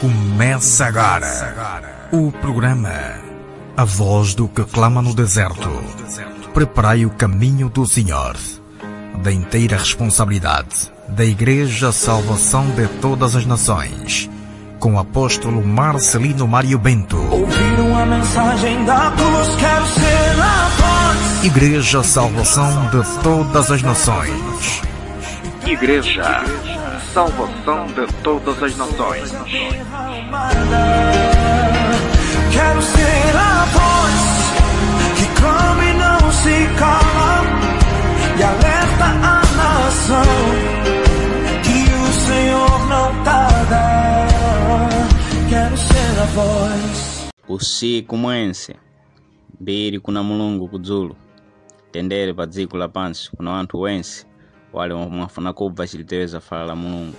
Começa agora o programa A Voz do que clama no deserto. Preparai o caminho do Senhor. Da inteira responsabilidade da Igreja Salvação de Todas as Nações, com o apóstolo Marcelino Mário Bento. Ouviram a mensagem da cruz, quero ser a voz. Igreja Salvação de Todas as Nações. Igreja Salvação de Todas as Nações. Quero ser a voz que clama e não se cala e alerta a nação que o Senhor não tarda. Quero ser a voz. Usiku mwense mbiri kuna mulungu kudzulu tendere pa dziko lapansi kuna wanthu wense wale mwafuna kubva chiliteweza fala la mulungu.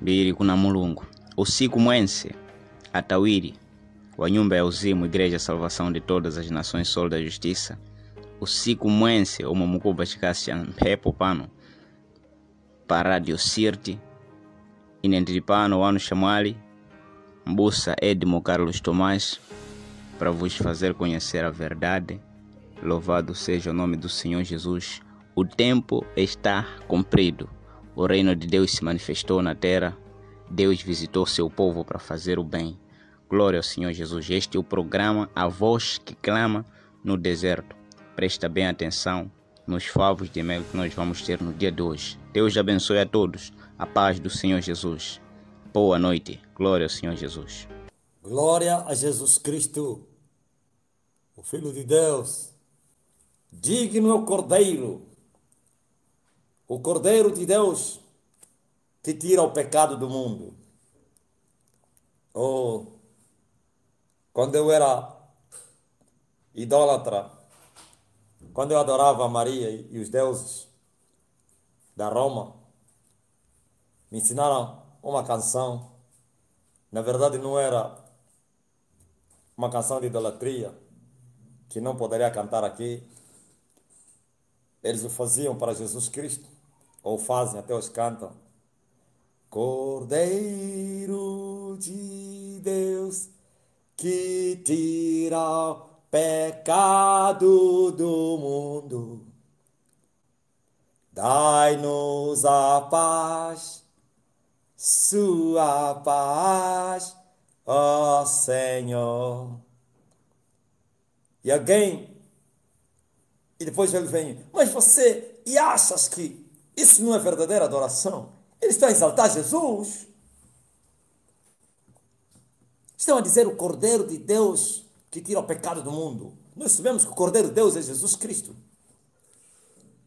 Mbiri kuna mulungu usiku mwense atawiri wa nyumba ya uzimu Igreja Salvação de Todas as Nações Sol da Justiça. Usiku mwense omwe mukubva chikasi cha mphepo pano pa Radio Sirti. Ine ndili pano wanu Shamwali Mbusa Edmo Carlos Tomás para vos fazer conhecer a verdade. Louvado seja o nome do Senhor Jesus. O tempo está cumprido. O reino de Deus se manifestou na terra. Deus visitou seu povo para fazer o bem. Glória ao Senhor Jesus. Este é o programa A Voz que Clama no Deserto. Presta bem atenção nos favos de e-mail que nós vamos ter no dia de hoje. Deus abençoe a todos. A paz do Senhor Jesus. Boa noite. Glória ao Senhor Jesus. Glória a Jesus Cristo, o Filho de Deus. Digno é o Cordeiro de Deus que tira o pecado do mundo. Oh, quando eu era idólatra, quando eu adorava a Maria e os deuses da Roma, me ensinaram uma canção. Na verdade não era uma canção de idolatria, que não poderia cantar aqui. Eles o faziam para Jesus Cristo, ou fazem, até os cantam. Cordeiro de Deus, que tira o pecado do mundo, dai-nos a paz, sua paz, ó Senhor. E depois ele vem, mas você, e achas que isso não é verdadeira adoração? Eles estão a exaltar Jesus. Estão a dizer o Cordeiro de Deus que tira o pecado do mundo. Nós sabemos que o Cordeiro de Deus é Jesus Cristo.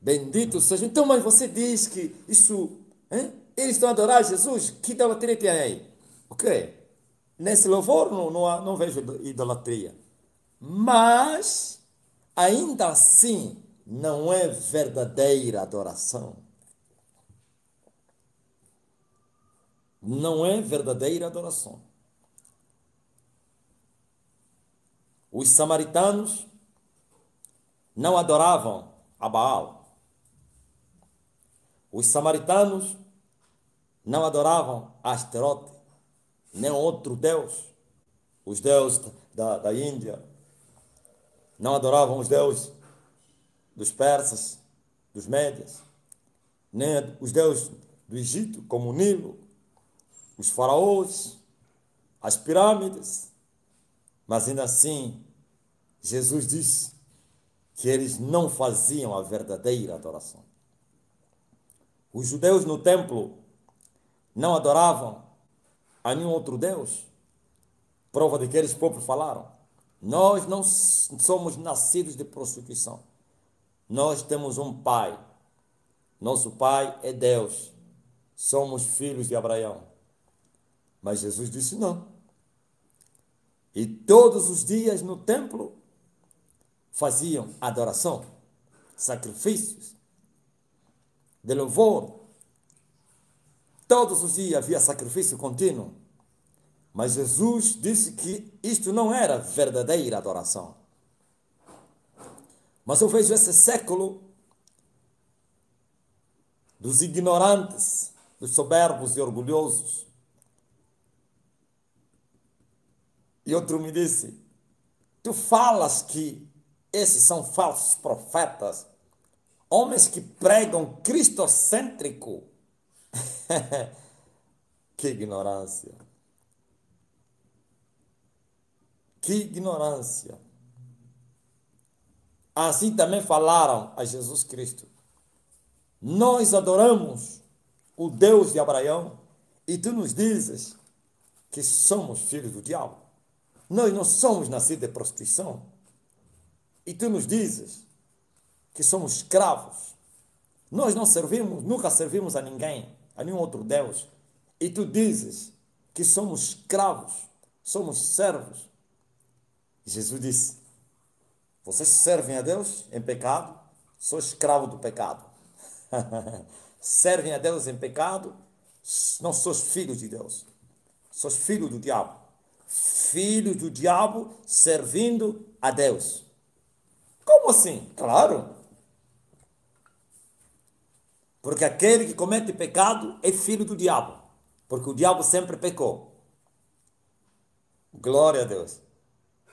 Bendito seja. Então, mas você diz que isso... Eles estão a adorar Jesus? Que idolatria tem aí? Ok. Nesse louvor não vejo idolatria. Mas, ainda assim, não é verdadeira adoração. Não é verdadeira adoração. Os samaritanos não adoravam a Baal. Os samaritanos não adoravam a Asterote, nem outro deus. Os deuses da Índia não adoravam os deuses dos persas, dos médias, nem os deuses do Egito, como o Nilo, os faraós, as pirâmides. Mas ainda assim, Jesus disse que eles não faziam a verdadeira adoração. Os judeus no templo não adoravam a nenhum outro Deus. Prova de que eles próprios falaram. Nós não somos nascidos de prostituição. Nós temos um pai. Nosso pai é Deus. Somos filhos de Abraão. Mas Jesus disse não. E todos os dias no templo faziam adoração, sacrifícios de louvor. Todos os dias havia sacrifício contínuo. Mas Jesus disse que isto não era verdadeira adoração. Mas eu vejo esse século dos ignorantes, dos soberbos e orgulhosos, E outro me disse, tu falas que esses são falsos profetas, homens que pregam cristocêntrico. Que ignorância. Que ignorância. Assim também falaram a Jesus Cristo. Nós adoramos o Deus de Abraão e tu nos dizes que somos filhos do diabo. Nós não somos nascidos de prostituição. E tu nos dizes que somos escravos. Nós não servimos, nunca servimos a ninguém, a nenhum outro Deus. E tu dizes que somos escravos, somos servos. E Jesus disse, vocês servem a Deus em pecado? Sou escravo do pecado. Servem a Deus em pecado? Não sois filhos de Deus. Sois filhos do diabo. Filhos do diabo servindo a Deus. Como assim? Claro. Porque aquele que comete pecado é filho do diabo. Porque o diabo sempre pecou. Glória a Deus.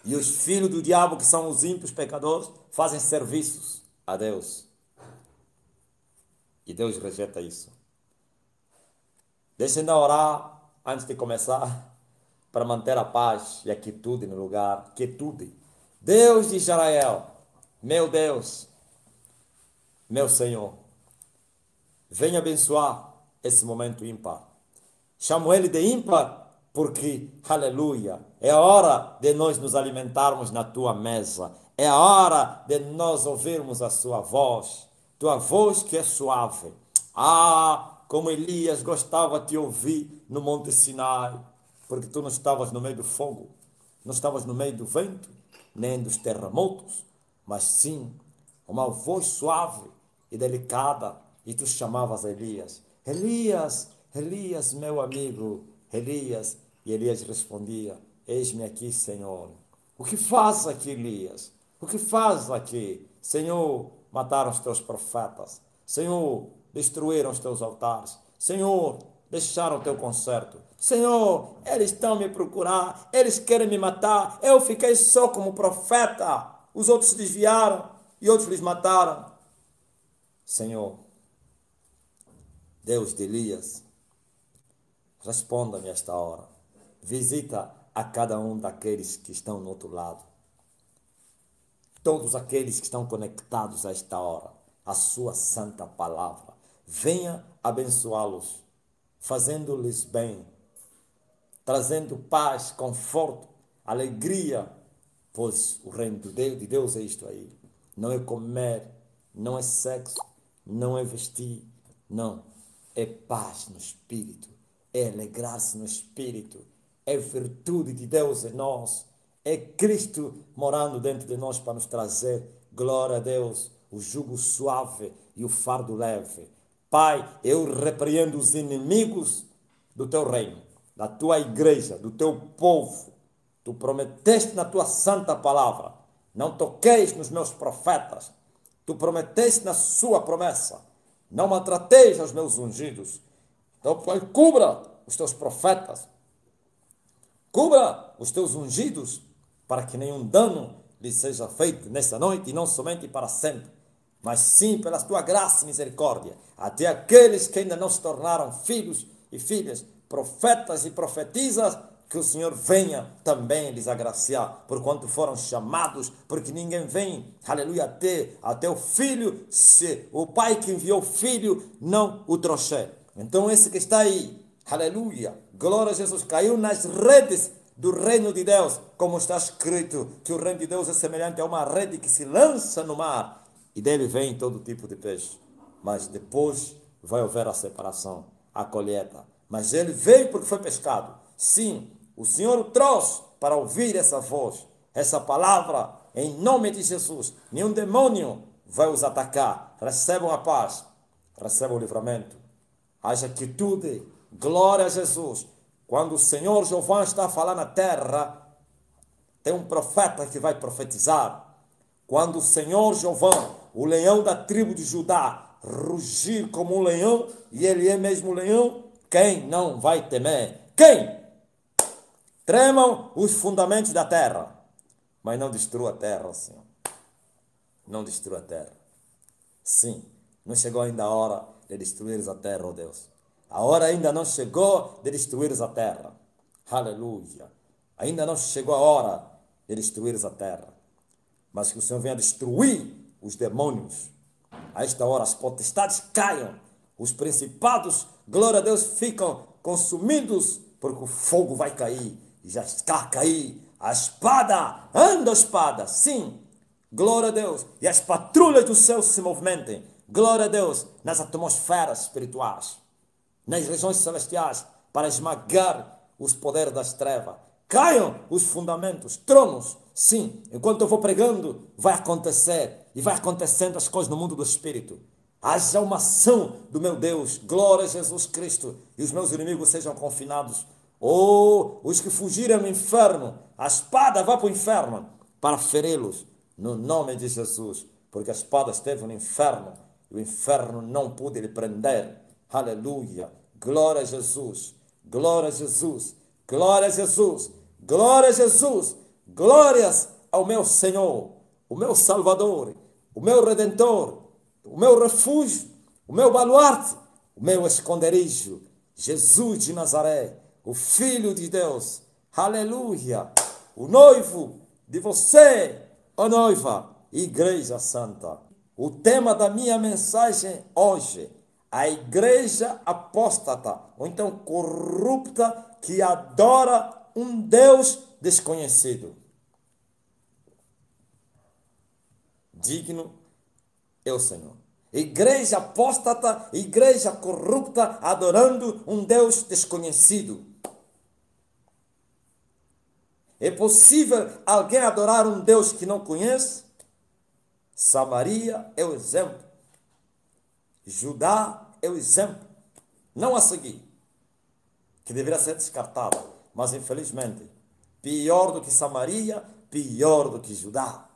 E os filhos do diabo, que são os ímpios pecadores, fazem serviços a Deus. E Deus rejeita isso. Deixem de orar antes de começar, para manter a paz e a quietude no lugar. Quietude. Deus de Israel, meu Deus, meu Senhor, venha abençoar esse momento ímpar. Chamo ele de ímpar porque, aleluia, é a hora de nós nos alimentarmos na tua mesa. É a hora de nós ouvirmos a sua voz. Tua voz que é suave. Ah, como Elias gostava de te ouvir no Monte Sinai. Porque tu não estavas no meio do fogo. Não estavas no meio do vento, nem dos terremotos. Mas sim, uma voz suave e delicada. E tu chamavas Elias. Elias, Elias, meu amigo. Elias. E Elias respondia, eis-me aqui, Senhor. O que faz aqui, Elias? O que faz aqui? Senhor, mataram os teus profetas. Senhor, destruíram os teus altares. Senhor, deixaram o teu concerto. Senhor, eles estão me procurar. Eles querem me matar. Eu fiquei só como profeta. Os outros se desviaram e outros lhes mataram. Senhor, Deus de Elias, responda-me esta hora. Visita a cada um daqueles que estão no outro lado. Todos aqueles que estão conectados a esta hora, a sua santa palavra. Venha abençoá-los, fazendo-lhes bem, trazendo paz, conforto, alegria, pois o reino de Deus é isto aí. Não é comer, não é sexo, não é vestir, não. É paz no espírito, é alegrar-se no espírito. É virtude de Deus em nós. É Cristo morando dentro de nós para nos trazer, glória a Deus, o jugo suave e o fardo leve. Pai, eu repreendo os inimigos do teu reino, da tua igreja, do teu povo. Tu prometeste na tua santa palavra, não toqueis nos meus profetas. Tu prometeste na sua promessa, não maltrateis aos meus ungidos. Então, Pai, cubra os teus profetas. Cubra os teus ungidos, para que nenhum dano lhes seja feito nessa noite, e não somente para sempre, mas sim pela tua graça e misericórdia, até aqueles que ainda não se tornaram filhos e filhas, profetas e profetisas, que o Senhor venha também lhes agraciar, por quanto foram chamados, porque ninguém vem, aleluia, até o filho, se o pai que enviou o filho não o trouxer. Então esse que está aí, aleluia, glória a Jesus, caiu nas redes do reino de Deus, como está escrito, que o reino de Deus é semelhante a uma rede que se lança no mar, e dele vem todo tipo de peixe, mas depois vai haver a separação, a colheita. Mas ele veio porque foi pescado. Sim, o Senhor o trouxe para ouvir essa voz, essa palavra, em nome de Jesus. Nenhum demônio vai os atacar. Recebam a paz, recebam o livramento. Haja quietude, glória a Jesus. Quando o Senhor Jeová está a falar na terra, tem um profeta que vai profetizar. Quando o Senhor Jeová, o leão da tribo de Judá, rugir como um leão, e ele é mesmo leão, quem não vai temer? Quem? Tremam os fundamentos da terra. Mas não destrua a terra, Senhor. Não destrua a terra. Sim, não chegou ainda a hora de destruires a terra, ó Deus. A hora ainda não chegou de destruires a terra. Aleluia. Ainda não chegou a hora de destruires a terra. Mas que o Senhor venha destruir os demônios. A esta hora as potestades caiam. Os principados, glória a Deus, ficam consumidos, porque o fogo vai cair. E já está a cair. A espada, anda a espada, sim. Glória a Deus. E as patrulhas do céu se movimentem. Glória a Deus. Nas atmosferas espirituais. Nas regiões celestiais. Para esmagar os poderes das trevas. Caiam os fundamentos, tronos. Sim, enquanto eu vou pregando, vai acontecer. E vai acontecendo as coisas no mundo do Espírito. Haja uma ação do meu Deus. Glória a Jesus Cristo. E os meus inimigos sejam confinados. Oh, os que fugirem no inferno. A espada vai para o inferno. Para feri-los. No nome de Jesus. Porque a espada esteve no inferno. E o inferno não pôde lhe prender. Aleluia. Glória a Jesus. Glória a Jesus. Glória a Jesus. Glória a Jesus. Glórias ao meu Senhor. O meu Salvador. O meu Redentor. O meu refúgio. O meu baluarte. O meu esconderijo. Jesus de Nazaré. O Filho de Deus. Aleluia. O noivo de você, ó noiva, Igreja Santa. O tema da minha mensagem hoje, a igreja apóstata, ou então corrupta, que adora um Deus desconhecido. Digno é o Senhor. Igreja apóstata, igreja corrupta, adorando um Deus desconhecido. É possível alguém adorar um Deus que não conhece? Samaria é o exemplo. Judá é o exemplo. Não a seguir. Que deveria ser descartada. Mas infelizmente, pior do que Samaria, pior do que Judá.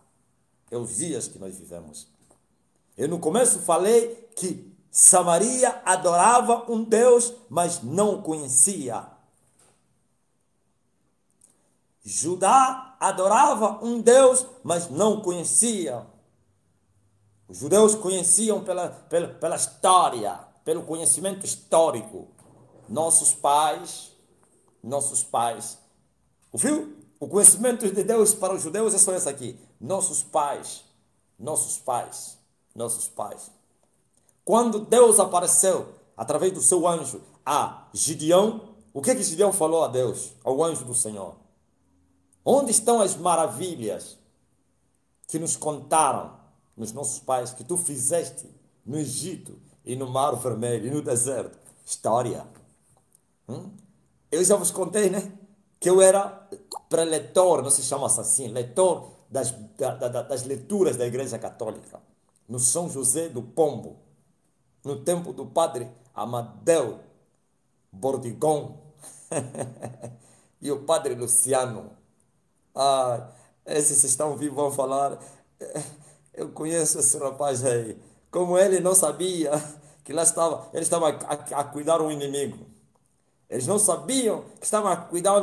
É os dias que nós vivemos. Eu no começo falei que Samaria adorava um Deus, mas não o conhecia. Judá adorava um Deus, mas não conhecia. Os judeus conheciam pela história, pelo conhecimento histórico. Nossos pais, ouviu? O conhecimento de Deus para os judeus é só esse aqui. Nossos pais. Quando Deus apareceu, através do seu anjo, a Gideão, o que Gideão falou a Deus, ao anjo do Senhor? Onde estão as maravilhas que nos contaram nos nossos pais, que tu fizeste no Egito e no Mar Vermelho e no deserto? História. Eu já vos contei, né? Que eu era preletor, não se chama assim, leitor das leituras da Igreja Católica, no São José do Pombo, no tempo do padre Amadeu Bordigon e o padre Luciano. Esses estão vivos, vão falar. Eu conheço esse rapaz aí. Como ele não sabia que lá estava, ele estava a cuidar um inimigo. Eles não sabiam que estava a cuidar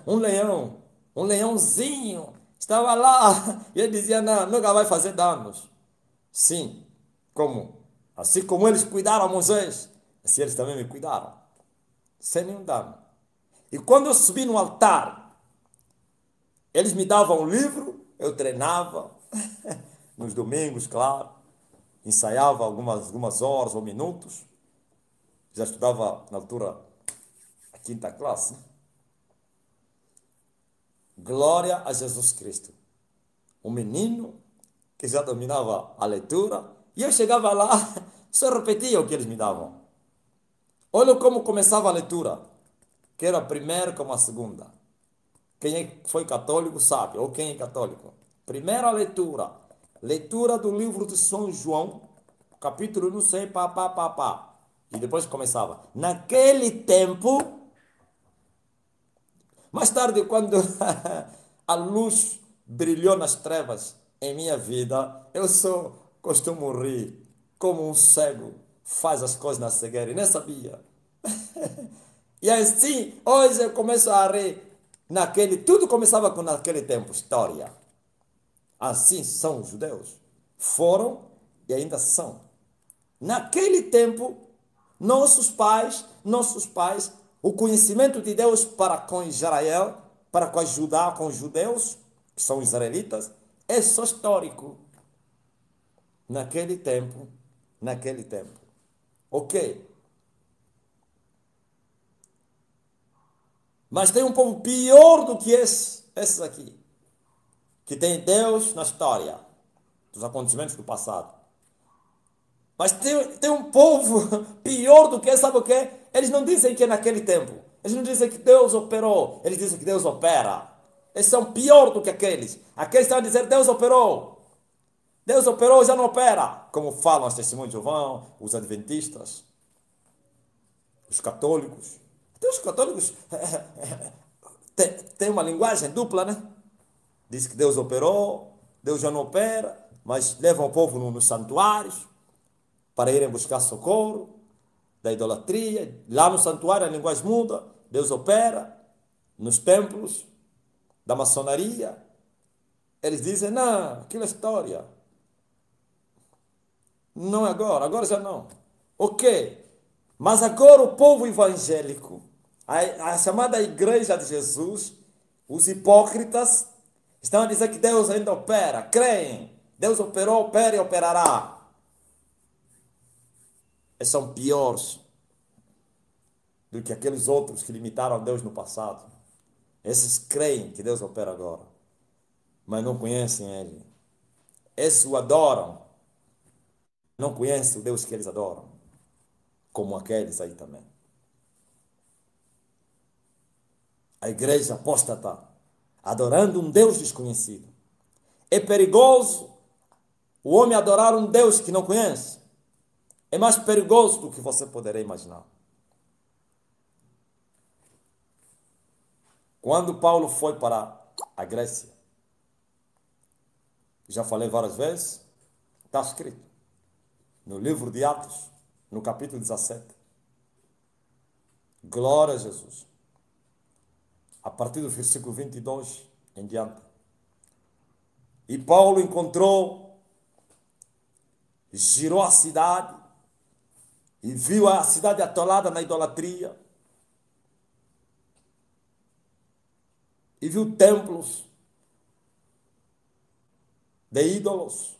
um leão, um leãozinho. Estava lá e ele dizia, não, nunca vai fazer danos. Sim, como? Assim como eles cuidaram a Moisés, assim eles também me cuidaram, sem nenhum dano. E quando eu subi no altar, eles me davam um livro, eu treinava, nos domingos, claro, ensaiava algumas horas ou minutos, já estudava na altura a 5ª classe. Glória a Jesus Cristo. Um menino que já dominava a leitura, e eu chegava lá, só repetia o que eles me davam. Olha como começava a leitura, que era a primeira como a segunda. Quem foi católico sabe, ou quem é católico. Primeira leitura. Leitura do livro de São João, capítulo não sei, pá. E depois começava. Naquele tempo, mais tarde, quando a luz brilhou nas trevas em minha vida, eu só costumo rir como um cego faz as coisas na cegueira. E nem sabia. E assim, hoje eu começo a rir. Tudo começava com naquele tempo, história. Assim são os judeus. Foram e ainda são. Naquele tempo, nossos pais, o conhecimento de Deus para com Israel, para com Judá, com os judeus, que são israelitas, é só histórico. Naquele tempo. Ok. Mas tem um povo pior do que esses aqui, que tem Deus na história, dos acontecimentos do passado. Mas tem um povo pior do que esse, sabe o quê? Eles não dizem que é naquele tempo. Eles não dizem que Deus operou. Eles dizem que Deus opera. Eles são pior do que aqueles. Aqueles estão a dizer Deus operou. Deus operou, já não opera. Como falam os testemunhos de Jeová, os adventistas, os católicos. Até os católicos têm uma linguagem dupla, né? Diz que Deus operou, Deus já não opera, mas levam o povo nos santuários para irem buscar socorro da idolatria. Lá no santuário a linguagem muda, Deus opera. Nos templos da maçonaria, eles dizem, não, aquilo é história. Não é agora já não. Ok, mas agora o povo evangélico, a chamada Igreja de Jesus, os hipócritas, estão a dizer que Deus ainda opera, creem. Deus operou, opera e operará. Eles são piores do que aqueles outros que limitaram Deus no passado. Esses creem que Deus opera agora, mas não conhecem Ele. Esses o adoram, não conhecem o Deus que eles adoram, como aqueles aí também. A igreja apóstata, adorando um Deus desconhecido. É perigoso o homem adorar um Deus que não conhece. É mais perigoso do que você poderia imaginar. Quando Paulo foi para a Grécia, já falei várias vezes, está escrito no livro de Atos, no capítulo 17. Glória a Jesus. A partir do versículo 22 em diante. E Paulo girou a cidade e viu a cidade atolada na idolatria. E viu templos de ídolos.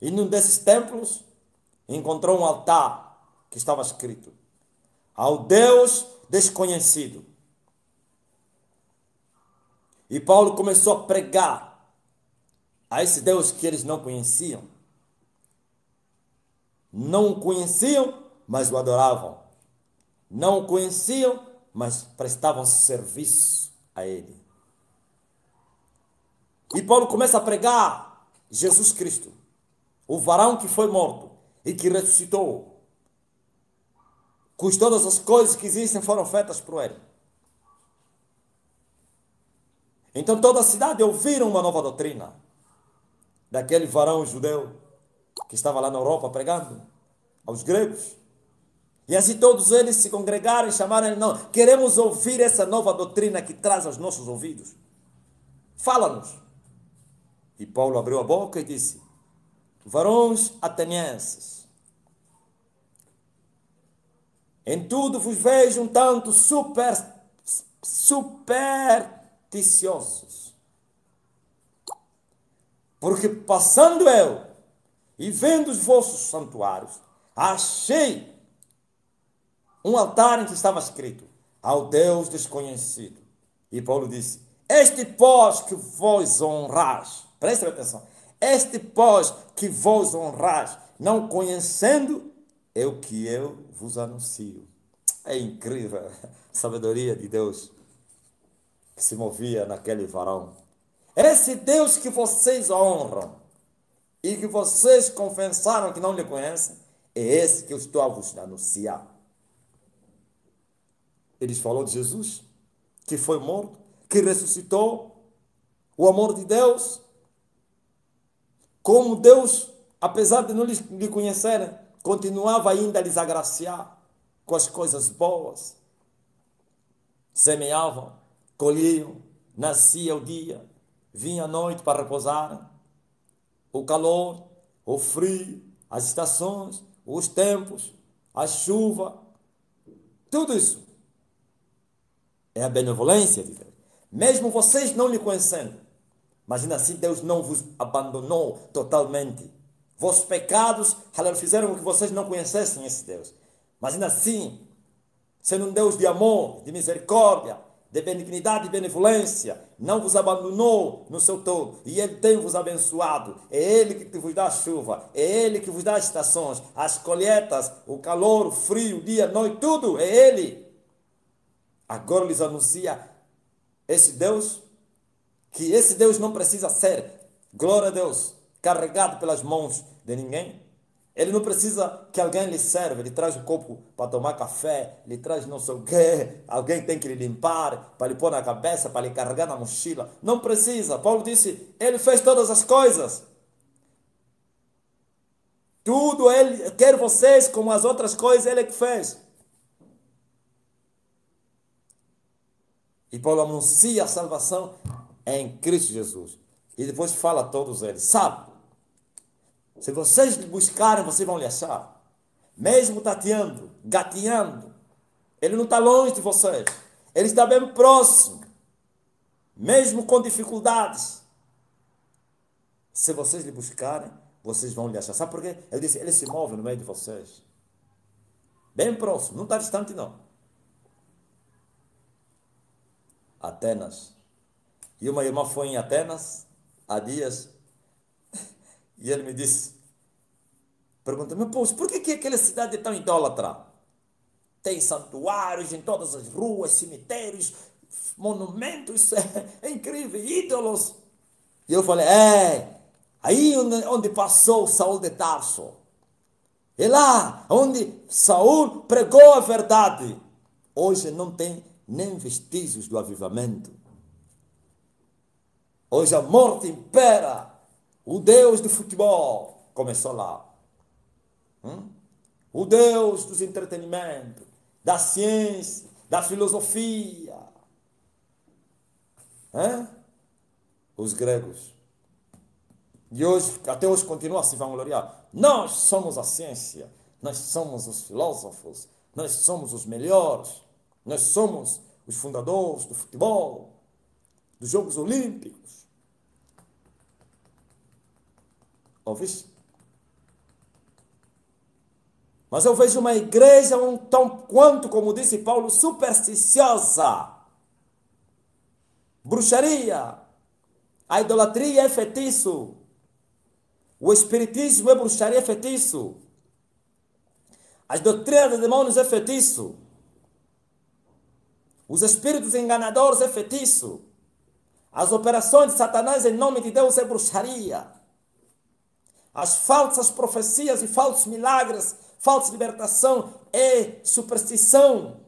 E num desses templos encontrou um altar que estava escrito: ao Deus desconhecido. E Paulo começou a pregar a esse Deus que eles não conheciam. Não o conheciam, mas o adoravam. Não o conheciam, mas prestavam serviço a ele. E Paulo começa a pregar Jesus Cristo, o varão que foi morto e que ressuscitou, cujas todas as coisas que existem foram feitas por ele. Então toda a cidade ouviram uma nova doutrina daquele varão judeu que estava lá na Europa pregando aos gregos. E assim todos eles se congregaram e chamaram ele: não, queremos ouvir essa nova doutrina que traz aos nossos ouvidos. Fala-nos. E Paulo abriu a boca e disse: varões atenienses, em tudo vos vejo um tanto supersticiosos. Porque passando eu e vendo os vossos santuários, achei um altar em que estava escrito: ao Deus desconhecido. E Paulo disse: este pós que vós honrais, prestem atenção, este pós que vós honrais, não conhecendo, é o que eu vos anuncio. É incrível a sabedoria de Deus que se movia naquele varão. Esse Deus que vocês honram e que vocês confessaram que não lhe conhecem, é esse que eu estou a vos anunciar. Eles falaram de Jesus, que foi morto, que ressuscitou, o amor de Deus. Como Deus, apesar de não lhe conhecerem, continuava ainda a lhes agraciar com as coisas boas. semeavam, colhiam, nascia o dia, vinha a noite para repousar, o calor, o frio, as estações, os tempos, a chuva, tudo isso é a benevolência de Deus. Mesmo vocês não lhe conhecendo, mas ainda assim Deus não vos abandonou totalmente. Vossos pecados fizeram com que vocês não conhecessem esse Deus. Mas ainda assim, sendo um Deus de amor, de misericórdia, de benignidade e benevolência, não vos abandonou no seu todo. E Ele tem vos abençoado. É Ele que vos dá a chuva. É Ele que vos dá as estações, as colheitas, o calor, o frio, o dia, a noite, tudo. É Ele. Agora lhes anuncia esse Deus, que esse Deus não precisa ser, glória a Deus, carregado pelas mãos de ninguém. Ele não precisa que alguém lhe serve, ele traz o copo para tomar café, ele traz não sei o quê, alguém tem que lhe limpar, para lhe pôr na cabeça, para lhe carregar na mochila. Não precisa. Paulo disse, ele fez todas as coisas. Tudo ele, quer vocês como as outras coisas, ele é que fez. E Paulo anuncia a salvação em Cristo Jesus. E depois fala a todos eles, sabe? Se vocês buscarem, vocês vão lhe achar. Mesmo tateando, gateando, ele não está longe de vocês. Ele está bem próximo. Mesmo com dificuldades. Se vocês lhe buscarem, vocês vão lhe achar. Sabe por quê? Ele disse, ele se move no meio de vocês. Bem próximo, não está distante não. Atenas. E uma irmã foi em Atenas há dias e ele me disse, pergunta-me, poxa, por que aquela cidade é tão idólatra? Tem santuários em todas as ruas, cemitérios, monumentos, é incrível, ídolos. E eu falei, aí onde passou Saul de Tarso. É lá onde Saul pregou a verdade. Hoje não tem nem vestígios do avivamento. Hoje a morte impera. O Deus do futebol começou lá. O Deus dos entretenimentos, da ciência, da filosofia. Os gregos. E hoje, até hoje continua a se vangloriar. Nós somos a ciência. Nós somos os filósofos. Nós somos os melhores. Nós somos os fundadores do futebol, dos Jogos Olímpicos. Ouviste? Mas eu vejo uma igreja um tão quanto, como disse Paulo, supersticiosa. Bruxaria. A idolatria é feitiço. O espiritismo é bruxaria, é feitiço. As doutrinas de demônios é feitiço. Os espíritos enganadores é feitiço. As operações de Satanás em nome de Deus é bruxaria. As falsas profecias e falsos milagres, falsa libertação é superstição.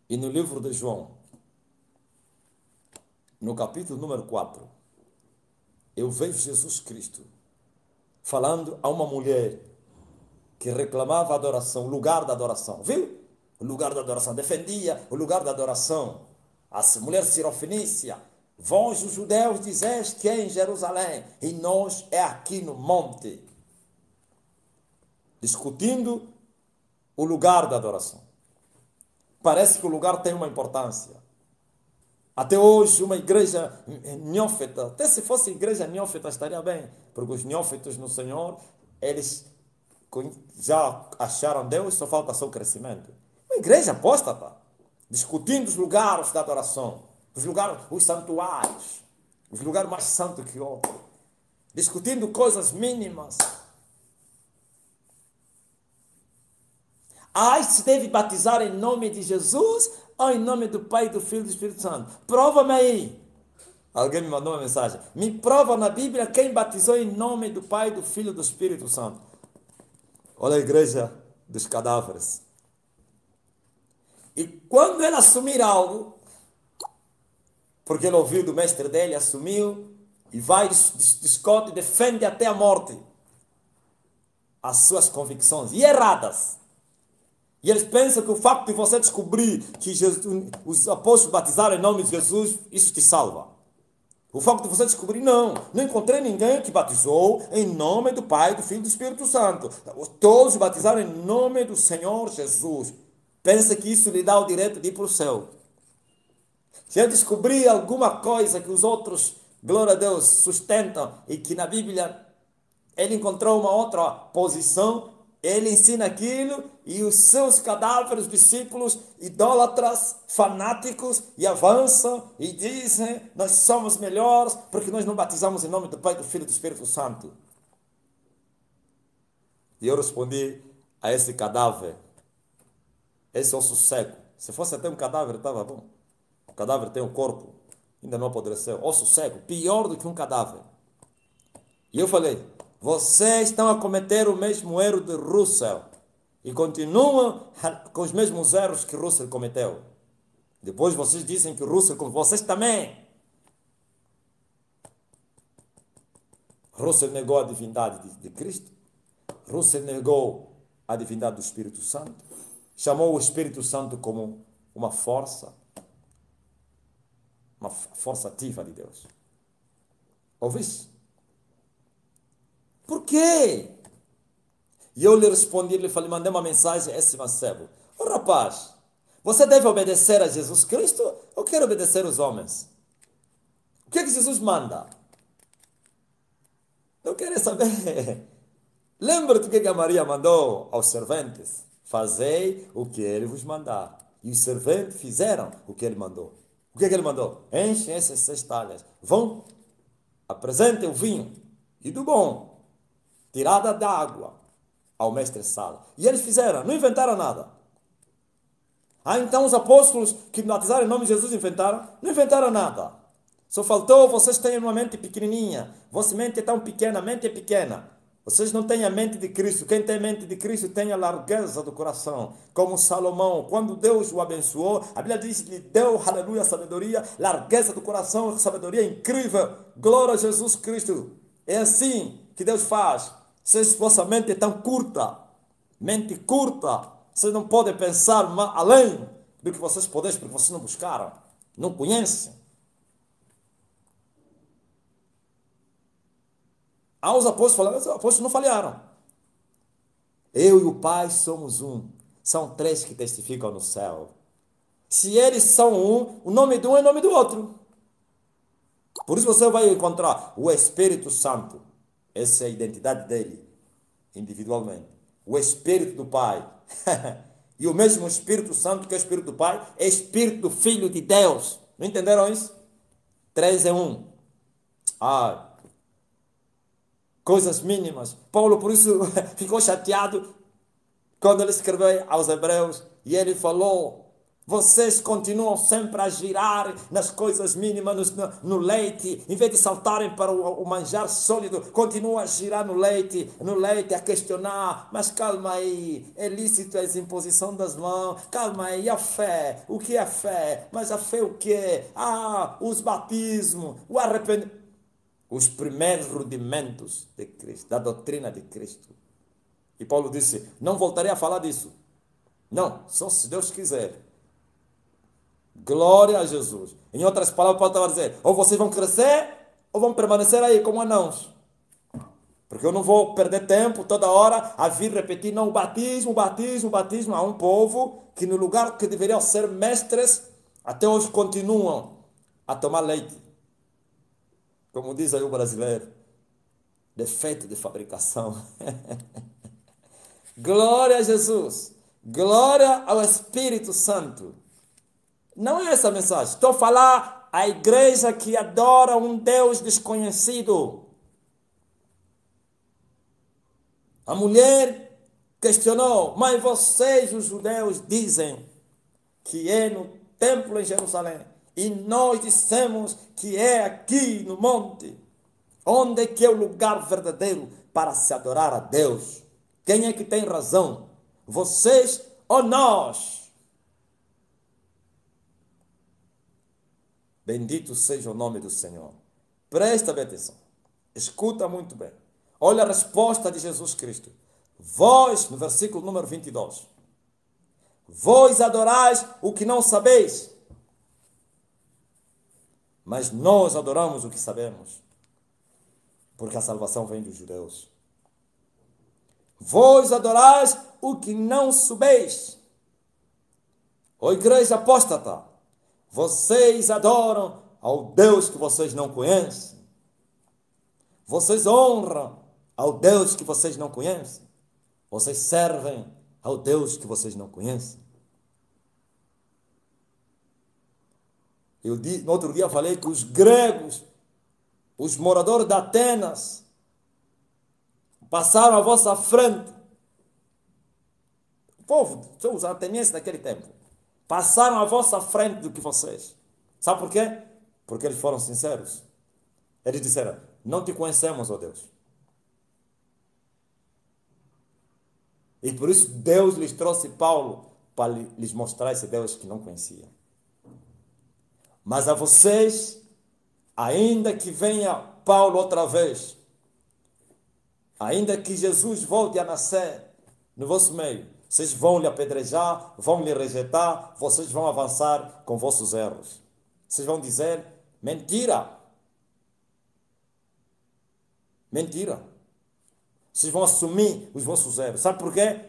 E no livro de João, no capítulo número 4, eu vejo Jesus Cristo falando a uma mulher que reclamava adoração, o lugar da adoração. Viu? O lugar da adoração. Defendia o lugar da adoração. A mulher sirofenícia. Vós, os judeus, dizeis que é em Jerusalém. E nós é aqui no monte. Discutindo o lugar da adoração. Parece que o lugar tem uma importância. Até hoje, uma igreja neófita, até se fosse igreja neófita estaria bem, porque os neófitos no Senhor, eles já acharam Deus, só falta seu crescimento. Uma igreja apóstata, discutindo os lugares da adoração, os lugares, os santuários, os lugares mais santos que outros, discutindo coisas mínimas. Se deve batizar em nome de Jesus ou em nome do Pai, do Filho e do Espírito Santo? Prova-me aí. Alguém me mandou uma mensagem. Me prova na Bíblia quem batizou em nome do Pai, do Filho e do Espírito Santo. Olha a igreja dos cadáveres. E quando ele assumir algo, porque ele ouviu do mestre dele, assumiu, e vai, discute, defende até a morte. as suas convicções e erradas. E eles pensam que o facto de você descobrir que os apóstolos batizaram em nome de Jesus, isso te salva. O facto de você descobrir, não encontrei ninguém que batizou em nome do Pai, do Filho e do Espírito Santo. Todos batizaram em nome do Senhor Jesus. Pensa que isso lhe dá o direito de ir para o céu. Se eu descobrir alguma coisa que os outros, glória a Deus, sustentam e que na Bíblia ele encontrou uma outra posição, ele ensina aquilo e os seus cadáveres, discípulos, idólatras, fanáticos, e avançam e dizem, nós somos melhores porque nós não batizamos em nome do Pai, do Filho e do Espírito Santo. E eu respondi a esse cadáver, esse osso seco. Se fosse até um cadáver, estava bom. O cadáver tem um corpo, ainda não apodreceu. Osso seco, pior do que um cadáver. E eu falei, vocês estão a cometer o mesmo erro de Russell e continuam com os mesmos erros que Russell cometeu. Depois vocês dizem que Russell, como vocês também. Russell negou a divindade de Cristo. Russell negou a divindade do Espírito Santo. Chamou o Espírito Santo como uma força ativa de Deus. Ouviste? Por quê? E eu lhe respondi, lhe falei, mandei uma mensagem a esse mancebo. Ô rapaz, você deve obedecer a Jesus Cristo ou quer obedecer os homens? O que é que Jesus manda? Eu quero saber. Lembra-te o que a Maria mandou aos serventes? Fazei o que ele vos mandar. E os serventes fizeram o que ele mandou. O que é que ele mandou? Enchem essas 6 talhas. Vão, apresentem o vinho e do bom, tirada da água, ao mestre-sala. E eles fizeram, não inventaram nada. Então os apóstolos que batizaram em nome de Jesus inventaram? Não inventaram nada. Só faltou, vocês têm uma mente pequenininha. Vossa mente é tão pequena, a mente é pequena. Vocês não têm a mente de Cristo. Quem tem a mente de Cristo tem a largueza do coração. Como Salomão, quando Deus o abençoou, a Bíblia diz que lhe deu, aleluia, sabedoria, largueza do coração, sabedoria incrível. Glória a Jesus Cristo. É assim que Deus faz. Se vossa mente é tão curta, mente curta, vocês não podem pensar além do que vocês podem, porque vocês não buscaram, não conhecem. Os apóstolos falaram, os apóstolos não falharam. Eu e o Pai somos um. São 3 que testificam no céu. Se eles são um, o nome de um é o nome do outro. Por isso você vai encontrar o Espírito Santo. Essa é a identidade dele, individualmente. O Espírito do Pai. E o mesmo Espírito Santo, que é o Espírito do Pai, é Espírito do Filho de Deus. Não entenderam isso? 3 é 1. Coisas mínimas. Paulo, por isso, ficou chateado quando ele escreveu aos Hebreus. E ele falou, vocês continuam sempre a girar nas coisas mínimas, no leite, em vez de saltarem para o manjar sólido, continuam a girar no leite, a questionar, mas calma aí, é lícito a imposição das mãos, calma aí, a fé, o que é fé? Mas a fé o quê? Os batismos, o arrependimento. Os primeiros rudimentos de Cristo, da doutrina de Cristo. E Paulo disse, não voltarei a falar disso. Não, só se Deus quiser. Glória a Jesus. Em outras palavras, Paulo estava a dizer, ou vocês vão crescer, ou vão permanecer aí como anãos. Porque eu não vou perder tempo toda hora a vir repetir, não, o batismo. Há um povo que no lugar que deveriam ser mestres, até hoje continuam a tomar leite. Como diz aí o brasileiro, defeito de fabricação. Glória a Jesus. Glória ao Espírito Santo. Não é essa a mensagem. Estou a falar à igreja que adora um Deus desconhecido. A mulher questionou, mas vocês, os judeus, dizem que é no templo em Jerusalém. E nós dissemos que é aqui no monte, onde é que é o lugar verdadeiro para se adorar a Deus. Quem é que tem razão? Vocês ou nós? Bendito seja o nome do Senhor. Presta bem atenção. Escuta muito bem. Olha a resposta de Jesus Cristo. Vós, no versículo número 22, vós adorais o que não sabeis, mas nós adoramos o que sabemos, porque a salvação vem dos judeus. Vós adorais o que não sabeis. Ó igreja apóstata, vocês adoram ao Deus que vocês não conhecem. Vocês honram ao Deus que vocês não conhecem. Vocês servem ao Deus que vocês não conhecem. No outro dia falei que os gregos, os moradores de Atenas, passaram à vossa frente. O povo, os atenienses daquele tempo, passaram à vossa frente do que vocês. Sabe por quê? Porque eles foram sinceros. Eles disseram, não te conhecemos, ó Deus. E por isso Deus lhes trouxe Paulo para lhes mostrar esse Deus que não conhecia. Mas a vocês, ainda que venha Paulo outra vez, ainda que Jesus volte a nascer no vosso meio, vocês vão lhe apedrejar, vão lhe rejeitar, vocês vão avançar com vossos erros. Vocês vão dizer, mentira. Mentira. Vocês vão assumir os vossos erros. Sabe por quê?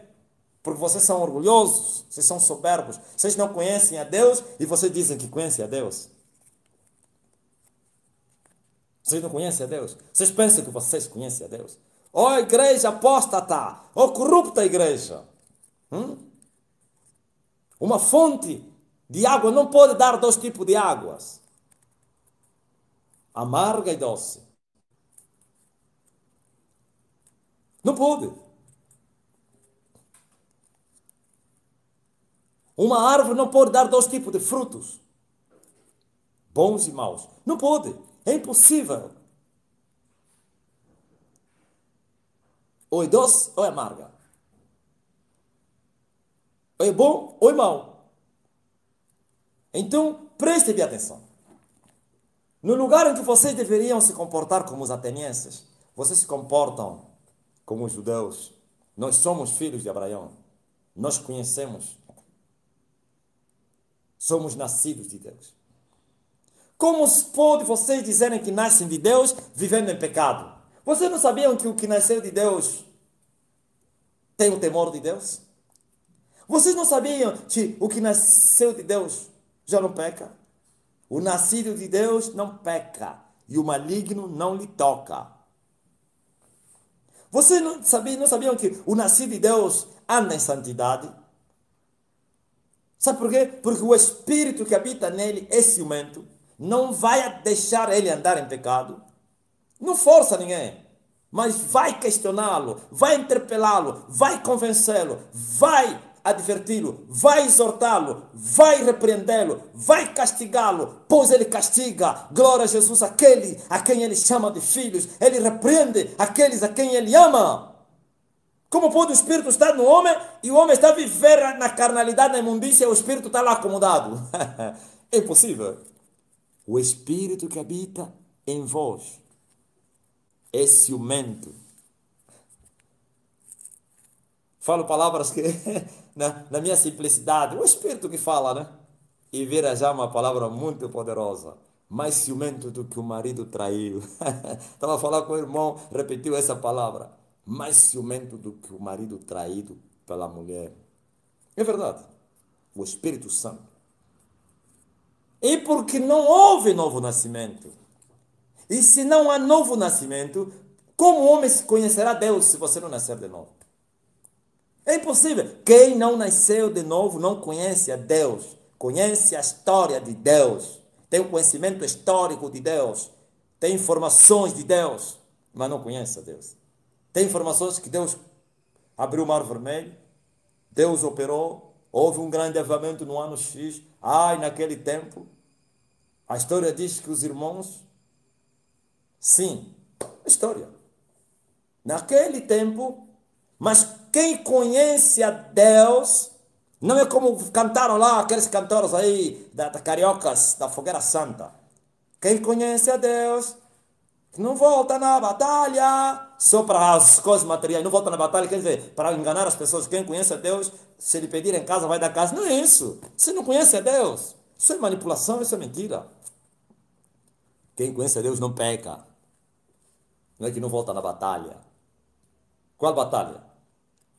Porque vocês são orgulhosos, vocês são soberbos. Vocês não conhecem a Deus e vocês dizem que conhecem a Deus. Vocês não conhecem a Deus. Vocês pensam que vocês conhecem a Deus. Ó igreja apóstata, ó corrupta igreja. Uma fonte de água não pode dar dois tipos de águas. Amarga e doce. Não pode. Uma árvore não pode dar dois tipos de frutos. Bons e maus. Não pode. É impossível. Ou é doce ou é amarga. Ou é bom ou é mau. Então, prestem bem atenção. No lugar em que vocês deveriam se comportar como os atenienses, vocês se comportam como os judeus. Nós somos filhos de Abraão. Nós conhecemos. Somos nascidos de Deus. Como se pode vocês dizerem que nascem de Deus vivendo em pecado? Vocês não sabiam que o que nasceu de Deus tem o temor de Deus? Vocês não sabiam que o que nasceu de Deus já não peca? O nascido de Deus não peca e o maligno não lhe toca. Vocês não sabiam que o nascido de Deus anda em santidade? Sabe por quê? Porque o Espírito que habita nele é ciumento. Não vai deixar ele andar em pecado. Não força ninguém. Mas vai questioná-lo, vai interpelá-lo, vai convencê-lo, vai adverti-lo, vai exortá-lo, vai repreendê-lo, vai castigá-lo, pois ele castiga, glória a Jesus, aquele a quem ele chama de filhos, ele repreende aqueles a quem ele ama. Como pode o Espírito estar no homem e o homem está a viver na carnalidade, na imundícia, e o Espírito está lá acomodado? É impossível. O Espírito que habita em vós é ciumento. Falo palavras que, na minha simplicidade, o Espírito que fala, né? E vira já uma palavra muito poderosa. Mais ciumento do que o marido traiu. Estava a falar com o irmão, repetiu essa palavra. Mais ciumento do que o marido traído pela mulher. É verdade. O Espírito Santo. E porque não houve novo nascimento. E se não há novo nascimento, como o homem conhecerá Deus se você não nascer de novo? É impossível. Quem não nasceu de novo não conhece a Deus. Conhece a história de Deus. Tem o conhecimento histórico de Deus. Tem informações de Deus. Mas não conhece a Deus. Tem informações que Deus abriu o mar vermelho. Deus operou. Houve um grande avivamento no ano X. Naquele tempo. A história diz que os irmãos... Sim, história. Naquele tempo, mas quem conhece a Deus, não é como cantaram lá aqueles cantores aí, da Cariocas, da Fogueira Santa. Quem conhece a Deus, não volta na batalha, só para as coisas materiais. Não volta na batalha, quer dizer, para enganar as pessoas. Quem conhece a Deus, se lhe pedir em casa, vai dar casa. Não é isso. Você não conhece a Deus. Isso é manipulação, isso é mentira. Quem conhece a Deus não peca. Não é que não volta na batalha. Qual batalha?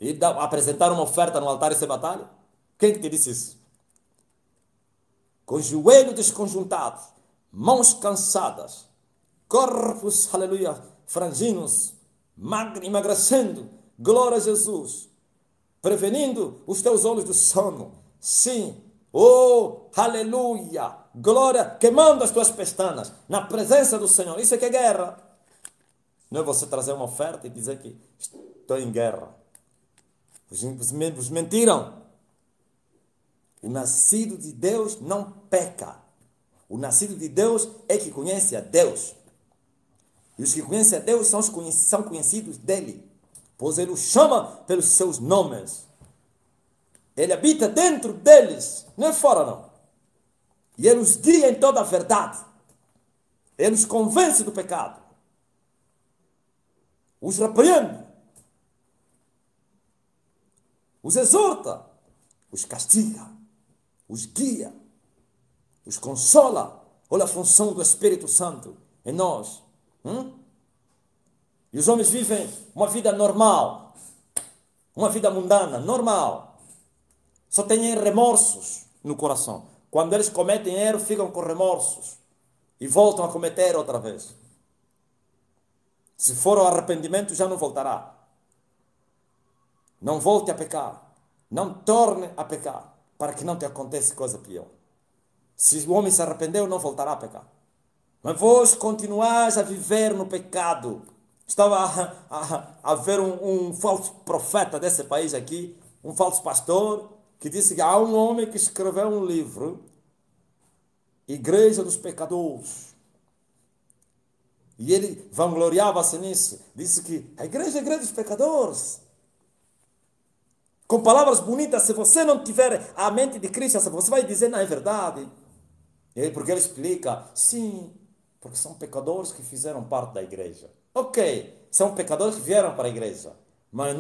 E apresentar uma oferta no altar, isso é batalha? Quem que te disse isso? Com joelhos desconjuntados, mãos cansadas, corpos, aleluia, franzinos, emagrecendo, glória a Jesus, prevenindo os teus olhos do sono, sim, oh, aleluia, glória, queimando as tuas pestanas, na presença do Senhor, isso é que é guerra. Não é você trazer uma oferta e dizer que estou em guerra. Vos mentiram. O nascido de Deus não peca. O nascido de Deus é que conhece a Deus. E os que conhecem a Deus são conhecidos dele. Pois ele os chama pelos seus nomes. Ele habita dentro deles, não é fora não. E ele os guia em toda a verdade. Ele os convence do pecado. Os repreende. Os exorta. Os castiga. Os guia, os consola. Olha a função do Espírito Santo em nós. E os homens vivem uma vida normal, uma vida mundana, normal. Só têm remorsos no coração. Quando eles cometem erro, ficam com remorsos e voltam a cometer outra vez. Se for ao arrependimento, já não voltará. Não volte a pecar. Não torne a pecar, para que não te aconteça coisa pior. Se o homem se arrependeu, não voltará a pecar. Mas vós continuais a viver no pecado. Estava a ver um falso profeta desse país aqui, um falso pastor, que disse que há um homem que escreveu um livro, Igreja dos Pecadores. E ele vangloriava-se nisso. Disse que a igreja é a igreja dos pecadores. Com palavras bonitas, se você não tiver a mente de Cristo, você vai dizer, não é verdade. Porque ele explica, sim, porque são pecadores que fizeram parte da igreja. Ok, são pecadores que vieram para a igreja. Mas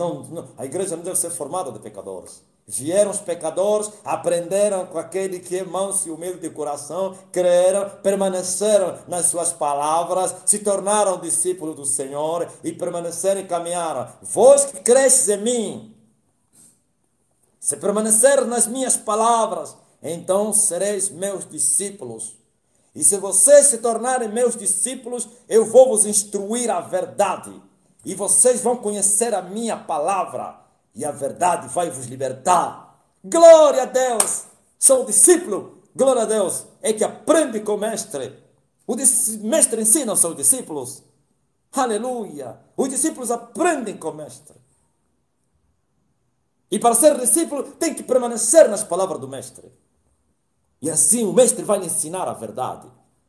a igreja não deve ser formada de pecadores. Vieram os pecadores, aprenderam com aquele que é manso e humilde de coração, creram, permaneceram nas suas palavras, se tornaram discípulos do Senhor e permaneceram e caminharam. Vós que cresces em mim, se permanecer nas minhas palavras, então sereis meus discípulos. E se vocês se tornarem meus discípulos, eu vou vos instruir a verdade. E vocês vão conhecer a minha palavra. E a verdade vai vos libertar. Glória a Deus! Sou discípulo. Glória a Deus! É que aprende com o mestre. O mestre ensina aos seus discípulos. Aleluia! Os discípulos aprendem com o mestre. E para ser discípulo, tem que permanecer nas palavras do mestre. E assim o mestre vai lhe ensinar a verdade.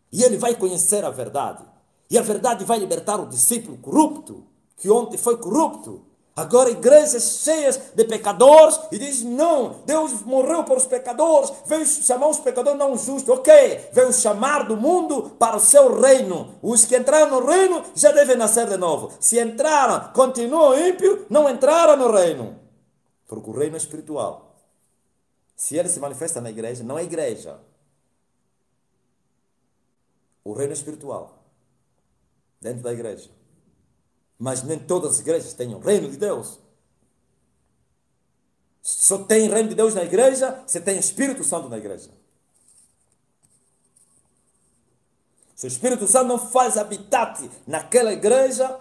E ele vai conhecer a verdade. E a verdade vai libertar o discípulo corrupto, que ontem foi corrupto. Agora igrejas cheias de pecadores e diz, não, Deus morreu para os pecadores, veio chamar os pecadores não justos, ok, veio chamar do mundo para o seu reino. Os que entraram no reino já devem nascer de novo. Se entraram, continuam ímpios, não entraram no reino. Porque o reino é espiritual. Se ele se manifesta na igreja, não é igreja. O reino é espiritual. Dentro da igreja. Mas nem todas as igrejas têm o reino de Deus. Só tem reino de Deus na igreja se tem Espírito Santo na igreja. Se o Espírito Santo não faz habitat naquela igreja,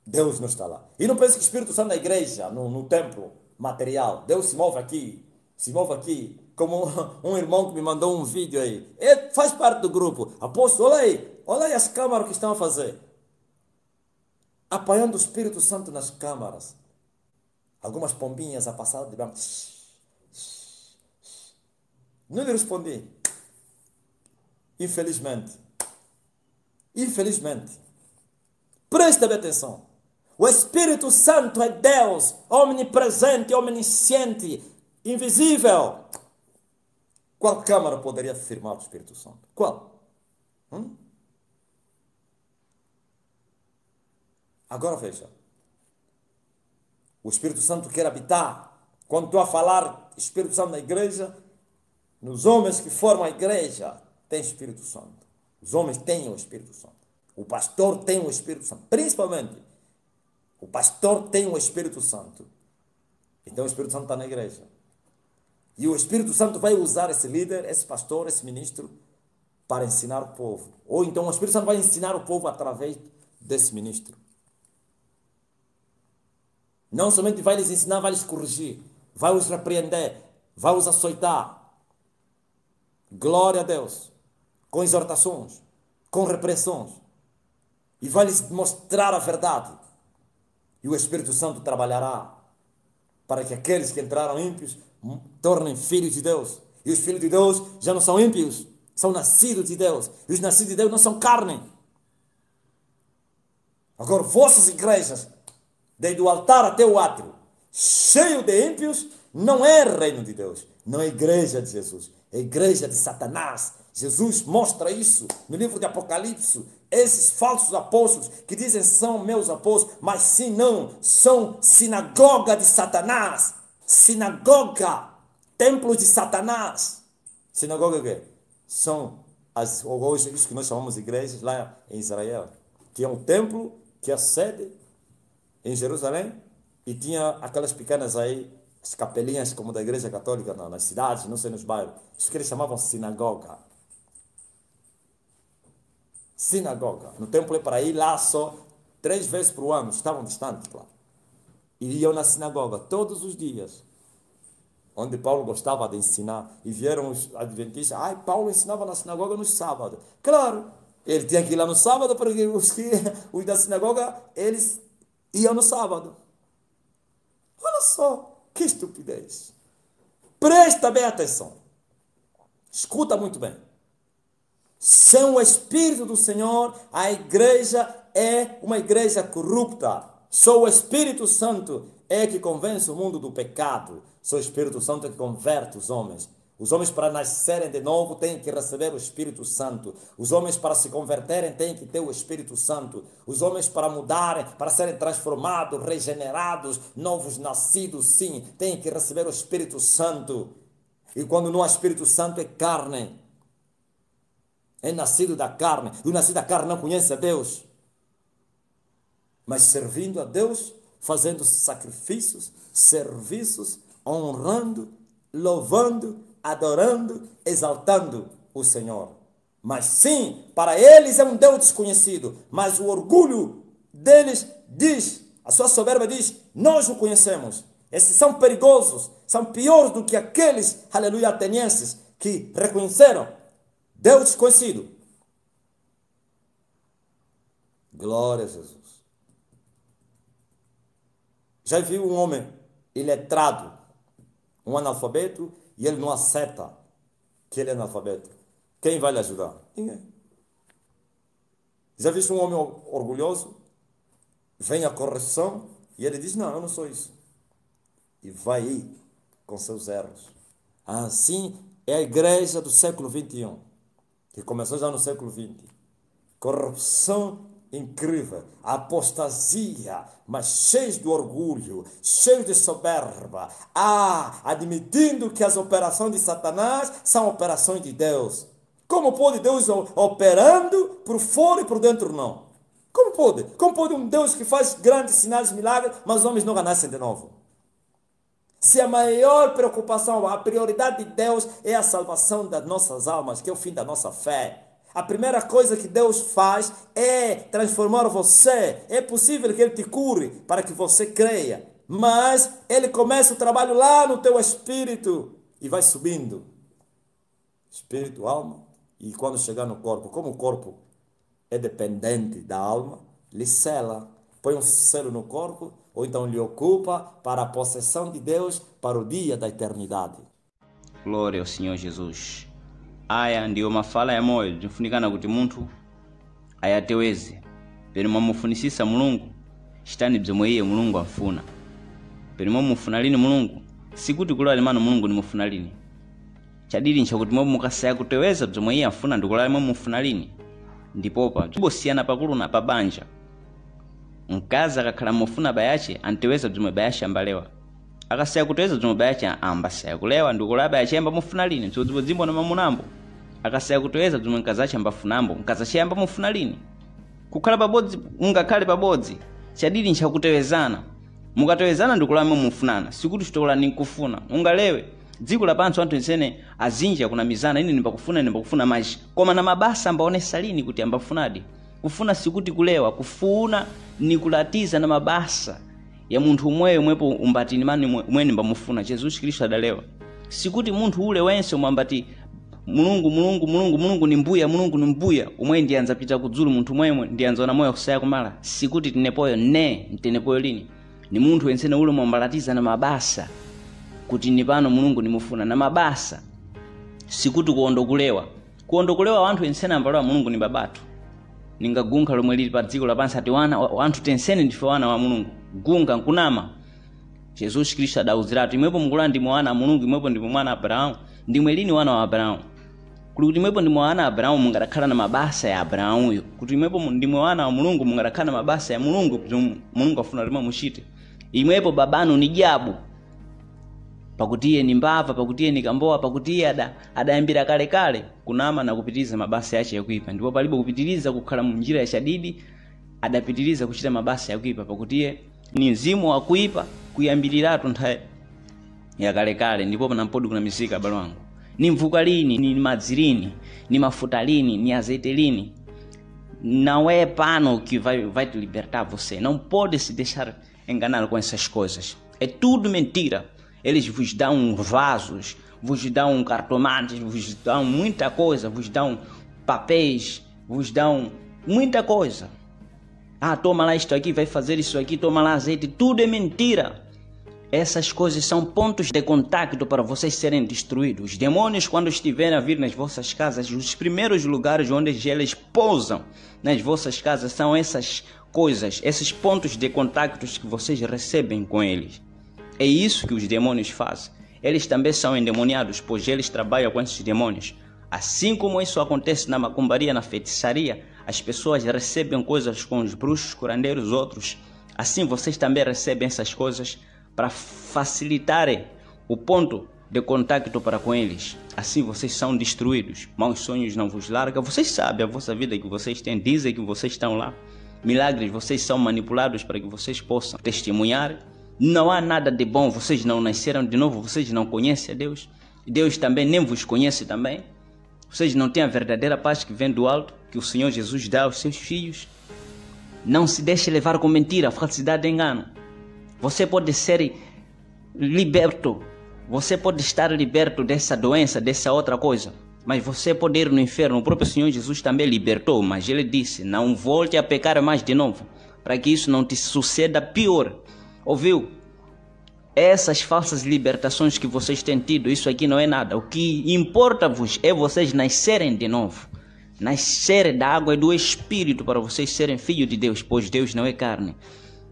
Deus não está lá. E não pense que o Espírito Santo na igreja, no templo material. Deus se move aqui. Se move aqui. Como um irmão que me mandou um vídeo aí. Ele faz parte do grupo. Apóstolo, olha aí as câmaras que estão a fazer. Apanhando o Espírito Santo nas câmaras. Algumas pombinhas a passar de banco. Não lhe respondi. Infelizmente. Infelizmente. Preste atenção. O Espírito Santo é Deus, omnipresente, omnisciente, invisível. Qual câmara poderia afirmar o Espírito Santo? Qual? Agora veja. O Espírito Santo quer habitar. Quando estou a falar Espírito Santo na igreja, nos homens que formam a igreja, tem Espírito Santo. Os homens têm o Espírito Santo. O pastor tem o Espírito Santo. Principalmente, o pastor tem o Espírito Santo. Então o Espírito Santo está na igreja. E o Espírito Santo vai usar esse líder, esse pastor, esse ministro, para ensinar o povo. Ou então o Espírito Santo vai ensinar o povo através desse ministro. Não somente vai lhes ensinar, vai lhes corrigir, vai os repreender, vai os açoitar. Glória a Deus. Com exortações, com repreensões. E vai lhes mostrar a verdade. E o Espírito Santo trabalhará para que aqueles que entraram ímpios tornem filhos de Deus. E os filhos de Deus já não são ímpios, são nascidos de Deus. E os nascidos de Deus não são carne. Agora, vossas igrejas, desde o altar até o átrio, cheio de ímpios, não é reino de Deus. Não é igreja de Jesus. É igreja de Satanás. Jesus mostra isso no livro de Apocalipse. Esses falsos apóstolos que dizem são meus apóstolos, mas sim não, são sinagoga de Satanás. Sinagoga, templos de Satanás. Sinagoga o quê? São hoje isso que nós chamamos de igrejas lá em Israel, que é um templo, que é a sede em Jerusalém, e tinha aquelas pequenas aí, as capelinhas como da igreja católica nas cidades, não sei, nos bairros. Isso que eles chamavam sinagoga. Sinagoga. No templo é para ir lá só 3 vezes por ano, estavam distantes lá. E iam na sinagoga todos os dias, onde Paulo gostava de ensinar. E vieram os adventistas, Paulo ensinava na sinagoga no sábado. Claro, ele tinha que ir lá no sábado, porque os da sinagoga, eles iam no sábado. Olha só, que estupidez. Presta bem atenção. Escuta muito bem. Sem o Espírito do Senhor, a igreja é uma igreja corrupta. Só o Espírito Santo é que convence o mundo do pecado. Só o Espírito Santo é que converte os homens. Os homens, para nascerem de novo, têm que receber o Espírito Santo. Os homens, para se converterem, têm que ter o Espírito Santo. Os homens, para mudarem, para serem transformados, regenerados, novos nascidos, sim, têm que receber o Espírito Santo. E quando não há Espírito Santo, é carne. É nascido da carne. E o nascido da carne não conhece a Deus. Mas servindo a Deus, fazendo sacrifícios, serviços, honrando, louvando, adorando, exaltando o Senhor. Mas sim, para eles é um Deus desconhecido. Mas o orgulho deles diz, a sua soberba diz, nós o conhecemos. Esses são perigosos, são piores do que aqueles, aleluia, atenienses, que reconheceram Deus desconhecido. Glória a Jesus. Já viu um homem iletrado, um analfabeto, e ele não aceita que ele é analfabeto? Quem vai lhe ajudar? Ninguém. Já viu um homem orgulhoso? Vem a correção e ele diz, não, eu não sou isso. E vai ir com seus erros. Assim é a igreja do século XXI, que começou já no século XX. Corrupção incrível, apostasia, mas cheios de orgulho, cheios de soberba, admitindo que as operações de Satanás são operações de Deus. Como pode Deus operando por fora e por dentro não? Como pode? Como pode um Deus que faz grandes sinais e milagres, mas os homens não nascem de novo? Se a maior preocupação, a prioridade de Deus é a salvação das nossas almas, que é o fim da nossa fé. A primeira coisa que Deus faz é transformar você. É possível que Ele te cure para que você creia. Mas Ele começa o trabalho lá no teu espírito e vai subindo. Espírito, alma. E quando chegar no corpo, como o corpo é dependente da alma, lhe sela. Põe um selo no corpo ou então lhe ocupa para a possessão de Deus para o dia da eternidade. Glória ao Senhor Jesus. Aya ndiyo mafala ya moyo tifunikana kuti munthu ayateweze pene mwamufunisisa mulungu chitani bzomwe iye mulungu amfuna. Pene mwamufuna lini mulungu sikuti kulali mano mulungu nimufuna lini. Chadili nchakuti mwamukasaya kuteweza bzomwe iye amfuna ndikulali mwamufuna lini. Ndipopa tibosiyana pakulu na pabanja. Mkazi akakhala mufuna bayache anteweza bzimwe bayache ambalewa. Akasaya kuteweza bzimwe bayache ambasaya kulewa ndikula bayache amba mufuna lini msodzipo dzimbo na mamunambo. Akasaya kuteweza bzimwe mkazache ambafunambo mkazache amba mufuna lini. Kukhala pabodzi ungakhale pabodzi chadili nchakutewezana. Mukatewezana ndikulame mufunana sikuti chitola ninkufuna ungalewe. Dziko lapansi anthu ensene azinja kuna mizana ini nimbakufuna maji. Koma na mabasa ambaonesa lini kuti ambafunadi. Kufuna sikuti kulewa, kufuna ni kulatiza na mabasa ya munthu umweyo mwepo umbatini mani mweni mbamufuna. Jesus Kristo adalewa. Sikuti munthu ule wense umambati Mulungu ni mbuya umwe ndianza pita kudzulu munthu mwemwe ndianza na moyo kusaya kumala. Sikuti tinepoyo ntenepoyo lini. Ni munthu wensene ule mwambalatiza na mabasa kuti nipano Mulungu nimufuna na mabasa. Sikuti kuondokulewa wanthu wensene ambalewa Mulungu ni babatu. Ningagunka lomwe lili pa dziko lapansi ati wanthu tensene ndife wana wa Mulungu. Gunga nkunama. Jesus Kristo adauziratu imwepo mukula ndi mwana wa Mulungu imwepo ndi mwana wa Abrahamu. Ndimwe lini wana wa Abrahamu. Kuti imwepo ndi mwana wa Abrahamu mungadakhala na mabasa ya Abrahamu uyo. Kuti imwepo ndimwe wana wa Mulungu mungadakhala na mabasa ya Mulungu Mulungu afuna lima muchite. Imwepo babanu ni jabu. Pakuti iye ni mbava, pakuti iye ni kamboa, pakuti iye adayambira kale kunama na kupitiliza mabasa yache yakuipa. Ndipo palipo kupitiliza kukhala mu njira ya shadidi adapitiliza kuchita mabasa yakuipa pakuti iye ni mzimu wa kuipa kuyambiliratu nthawi ya kale. Ndipo panampodi kuna mizika abale wangu. Ni mvuka lini, ni madzi lini, ni mafuta lini, ni azeite lini. Não é pano que vai te libertar você. Não pode se deixar enganar com essas coisas. É tudo mentira. Eles vos dão vasos, vos dão cartomantes, vos dão muita coisa, vos dão papéis, vos dão muita coisa. Toma lá isto aqui, vai fazer isso aqui, toma lá azeite. Tudo é mentira. Essas coisas são pontos de contacto para vocês serem destruídos. Os demônios, quando estiverem a vir nas vossas casas, os primeiros lugares onde eles pousam nas vossas casas são essas coisas, esses pontos de contactos que vocês recebem com eles. É isso que os demônios fazem. Eles também são endemoniados, pois eles trabalham com esses demônios. Assim como isso acontece na macumbaria, na feitiçaria, as pessoas recebem coisas com os bruxos, curandeiros, outros. Assim vocês também recebem essas coisas para facilitarem o ponto de contacto para com eles. Assim vocês são destruídos. Maus sonhos não vos largam. Vocês sabem a vossa vida que vocês têm, dizem que vocês estão lá. Milagres, vocês são manipulados para que vocês possam testemunhar. Não há nada de bom, vocês não nasceram de novo, vocês não conhecem a Deus. Deus também nem vos conhece também. Vocês não têm a verdadeira paz que vem do alto, que o Senhor Jesus dá aos seus filhos. Não se deixe levar com mentira, falsidade e engano. Você pode ser liberto, você pode estar liberto dessa doença, dessa outra coisa. Mas você pode ir no inferno. O próprio Senhor Jesus também libertou, mas Ele disse, não volte a pecar mais de novo, para que isso não te suceda pior. Ouviu? Essas falsas libertações que vocês têm tido, isso aqui não é nada. O que importa-vos é vocês nascerem de novo. Nascer da água e do Espírito para vocês serem filhos de Deus, pois Deus não é carne.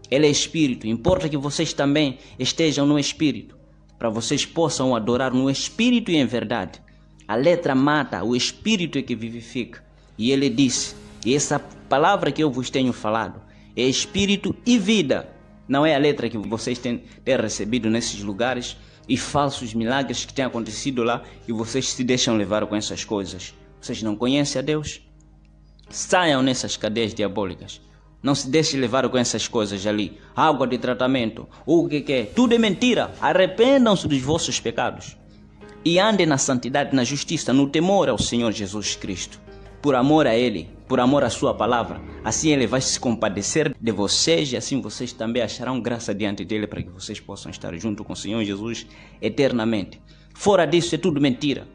Ele é Espírito. Importa que vocês também estejam no Espírito, para vocês possam adorar no Espírito e em verdade. A letra mata, o Espírito é que vivifica. E Ele disse, e essa palavra que eu vos tenho falado, é Espírito e vida. Não é a letra que vocês têm recebido nesses lugares e falsos milagres que têm acontecido lá e vocês se deixam levar com essas coisas. Vocês não conhecem a Deus? Saiam nessas cadeias diabólicas. Não se deixem levar com essas coisas ali. Água de tratamento, o que é? Tudo é mentira. Arrependam-se dos vossos pecados e andem na santidade, na justiça, no temor ao Senhor Jesus Cristo. Por amor a Ele, por amor à sua palavra. Assim Ele vai se compadecer de vocês e assim vocês também acharão graça diante dEle para que vocês possam estar junto com o Senhor Jesus eternamente. Fora disso é tudo mentira.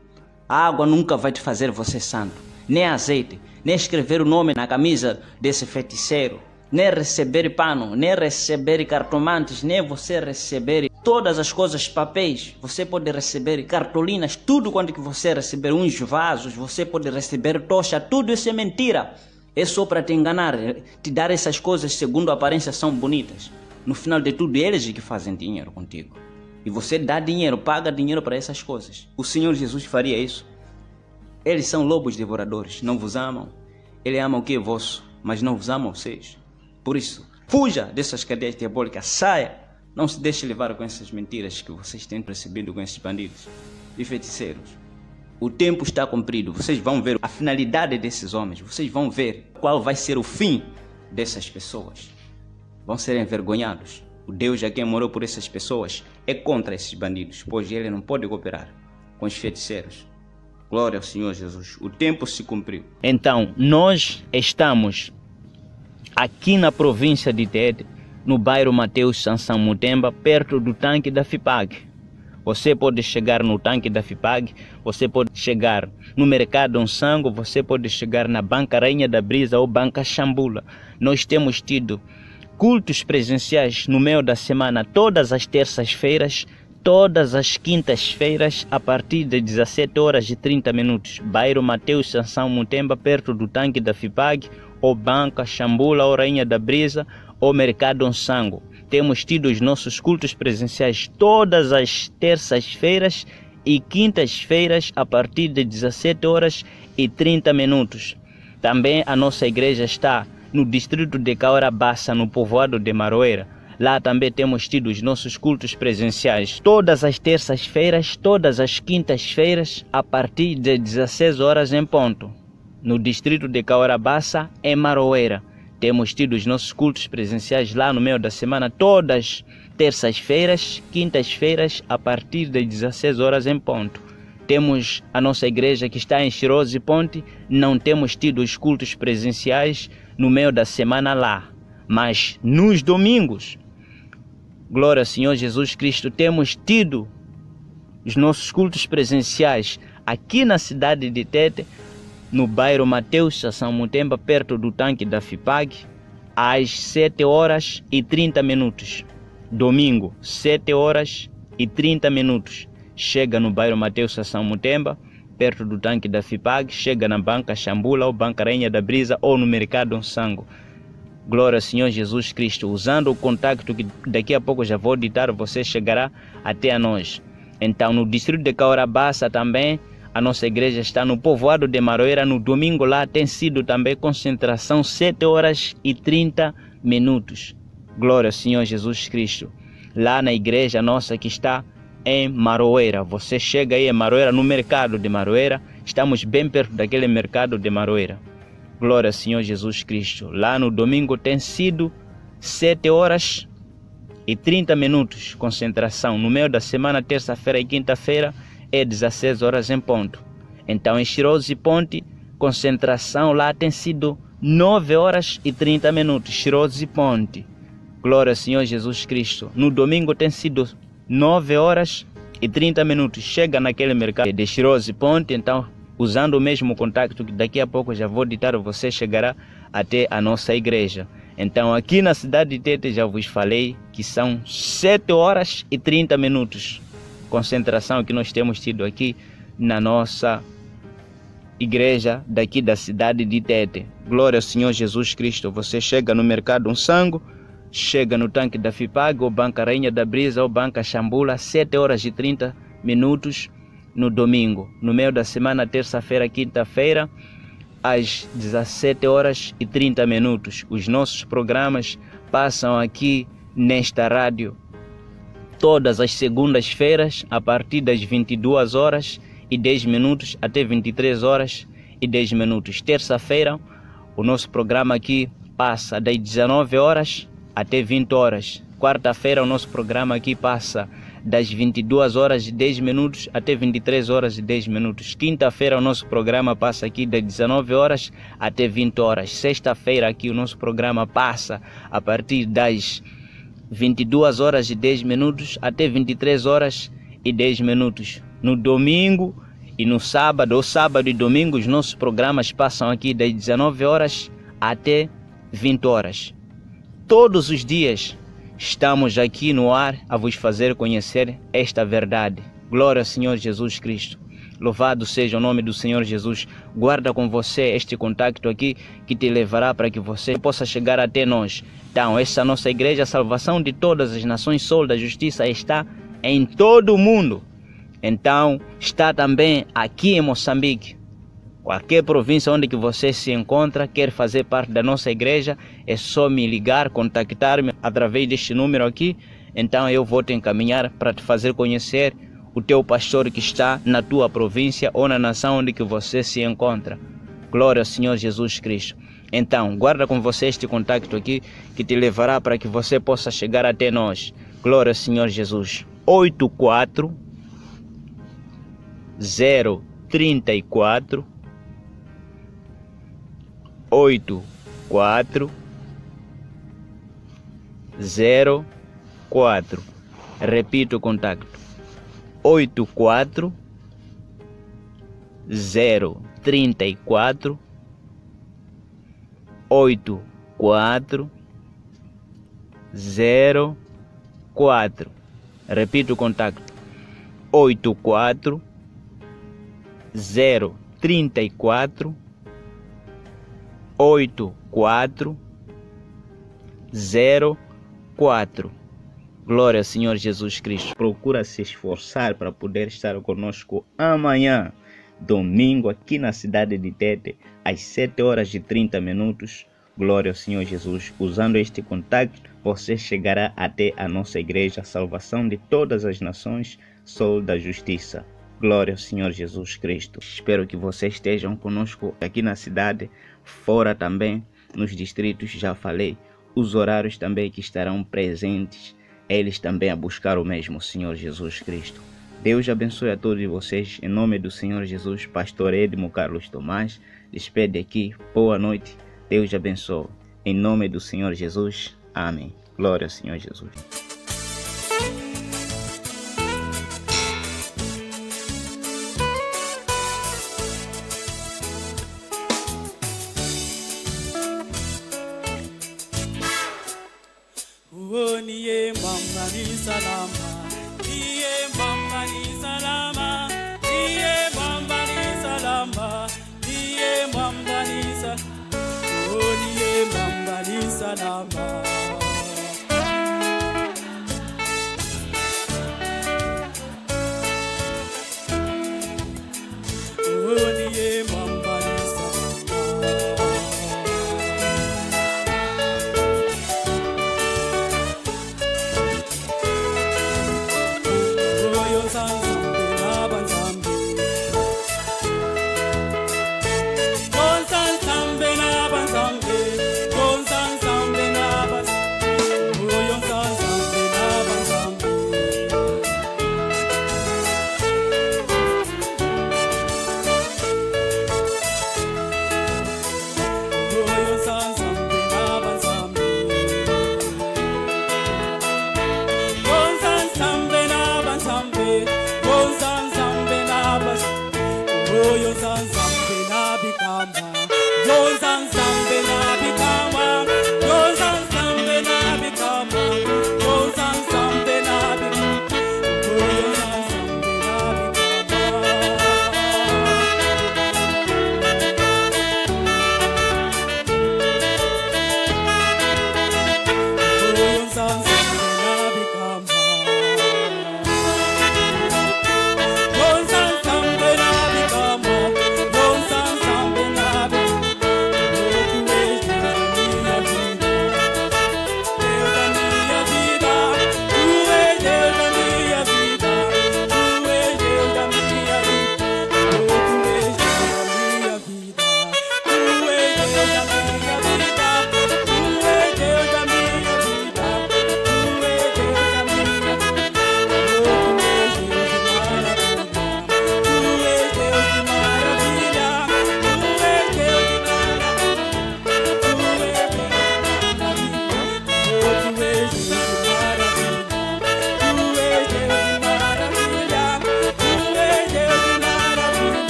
A água nunca vai te fazer você santo, nem azeite, nem escrever o nome na camisa desse feiticeiro, nem receber pano, nem receber cartomantes, nem você receber todas as coisas, papéis. Você pode receber cartolinas, tudo quanto que você receber, uns vasos, você pode receber tocha, tudo isso é mentira. É só para te enganar, te dar essas coisas segundo a aparência são bonitas. No final de tudo, eles que fazem dinheiro contigo. E você dá dinheiro, paga dinheiro para essas coisas. O Senhor Jesus faria isso. Eles são lobos devoradores, não vos amam. Ele ama o que é vosso, mas não vos ama vocês. Por isso, Fuja dessas cadeias diabólicas, saia. Não se deixe levar com essas mentiras que vocês têm recebido com esses bandidos e feiticeiros. O tempo está cumprido, vocês vão ver a finalidade desses homens, vocês vão ver qual vai ser o fim dessas pessoas. Vão ser envergonhados. O Deus a quem morou por essas pessoas é contra esses bandidos, pois ele não pode cooperar com os feiticeiros. Glória ao Senhor Jesus. O tempo se cumpriu. Então, nós estamos aqui na província de Tete, no bairro Mateus Sansão Mutemba, perto do tanque da FIPAG. Você pode chegar no tanque da FIPAG, você pode chegar no Mercado Onsango, você pode chegar na Banca Rainha da Brisa ou Banca Xambula. Nós temos tido cultos presenciais no meio da semana, todas as terças-feiras, todas as quintas-feiras, a partir de 17 horas e 30 minutos. Bairro Mateus Sansão Mutemba, perto do tanque da FIPAG, ou Banca Xambula, ou Rainha da Brisa, ou Mercado Onsango. Temos tido os nossos cultos presenciais todas as terças-feiras e quintas-feiras, a partir de 17 horas e 30 minutos. Também a nossa igreja está no distrito de Caorabassa, no povoado de Maroeira. Lá também temos tido os nossos cultos presenciais todas as terças-feiras, todas as quintas-feiras, a partir de 16 horas em ponto. No distrito de Caorabassa, em Maroeira. Temos tido os nossos cultos presenciais lá no meio da semana, todas terças-feiras, quintas-feiras, a partir de 16 horas em ponto. Temos a nossa igreja que está em Cheiroso Ponte, não temos tido os cultos presenciais no meio da semana lá. Mas nos domingos, glória ao Senhor Jesus Cristo, temos tido os nossos cultos presenciais aqui na cidade de Tete, no bairro Mateus Sansão Mutemba, perto do tanque da FIPAG, às 7 horas e 30 minutos. Domingo, 7 horas e 30 minutos. Chega no bairro Mateus Sansão Mutemba, perto do tanque da FIPAG, chega na Banca Xambula ou Banca Rainha da Brisa ou no Mercado Onsango. Glória ao Senhor Jesus Cristo. Usando o contacto que daqui a pouco já vou ditar, você chegará até a nós. Então, no distrito de Caorabassa também, a nossa igreja está no povoado de Maroeira. No domingo lá tem sido também concentração 7 horas e 30 minutos. Glória ao Senhor Jesus Cristo. Lá na igreja nossa que está em Maroeira. Você chega aí em Maroeira, no mercado de Maroeira. Estamos bem perto daquele mercado de Maroeira. Glória ao Senhor Jesus Cristo. Lá no domingo tem sido 7 horas e 30 minutos concentração. No meio da semana, terça-feira e quinta-feira, é 16 horas em ponto. Então, em Cheiroso Ponte, concentração lá tem sido 9 horas e 30 minutos. Cheiroso Ponte. Glória ao Senhor Jesus Cristo. No domingo tem sido 9 horas e 30 minutos. Chega naquele mercado de Cheiroso Ponte, então, usando o mesmo contacto que daqui a pouco já vou ditar, você chegará até a nossa igreja. Então, aqui na cidade de Tete, já vos falei que são 7 horas e 30 minutos. Concentração que nós temos tido aqui na nossa igreja daqui da cidade de Tete. Glória ao Senhor Jesus Cristo. Você chega no Mercado Onsango, chega no tanque da FIPAG, ou Banca Rainha da Brisa, ou Banca Xambula, 7 horas e 30 minutos no domingo. No meio da semana, terça-feira, quinta-feira, às 17 horas e 30 minutos. Os nossos programas passam aqui nesta rádio todas as segundas-feiras, a partir das 22 horas e 10 minutos até 23 horas e 10 minutos. Terça-feira, o nosso programa aqui passa das 19 horas até 20 horas. Quarta-feira, o nosso programa aqui passa das 22 horas e 10 minutos até 23 horas e 10 minutos. Quinta-feira, o nosso programa passa aqui das 19 horas até 20 horas. Sexta-feira, aqui o nosso programa passa a partir das 22 horas e 10 minutos até 23 horas e 10 minutos. No domingo e no sábado, ou sábado e domingo, os nossos programas passam aqui das 19 horas até 20 horas. Todos os dias estamos aqui no ar a vos fazer conhecer esta verdade. Glória ao Senhor Jesus Cristo. Louvado seja o nome do Senhor Jesus. Guarda com você este contacto aqui que te levará para que você possa chegar até nós. Então, essa nossa igreja, a salvação de todas as nações, Sol da Justiça, está em todo o mundo. Então, está também aqui em Moçambique. Qualquer província onde que você se encontra, quer fazer parte da nossa igreja, é só me ligar, contactar-me através deste número aqui. Então eu vou te encaminhar para te fazer conhecer o teu pastor que está na tua província ou na nação onde que você se encontra. Glória ao Senhor Jesus Cristo. Então, guarda com você este contato aqui, que te levará para que você possa chegar até nós. Glória ao Senhor Jesus. 84 034 84 04. Repito o contato. 84 034 84 04. Repito o contato. 84 034 84 04. Glória ao Senhor Jesus Cristo. Procura se esforçar para poder estar conosco amanhã, domingo, aqui na cidade de Tete, às 7h30. Glória ao Senhor Jesus. Usando este contato, você chegará até a nossa igreja, a salvação de todas as nações, Sol da Justiça. Glória ao Senhor Jesus Cristo. Espero que vocês estejam conosco aqui na cidade, fora também, nos distritos, já falei. Os horários também que estarão presentes, eles também a buscar o mesmo Senhor Jesus Cristo. Deus abençoe a todos vocês. Em nome do Senhor Jesus, Pastor Edmo Carlos Tomás, despede aqui. Boa noite. Deus abençoe. Em nome do Senhor Jesus. Amém. Glória ao Senhor Jesus. Niye mama ni salama, niye mama ni salama, niye mama ni salama, niye mama ni salama, oh niye mama ni salama.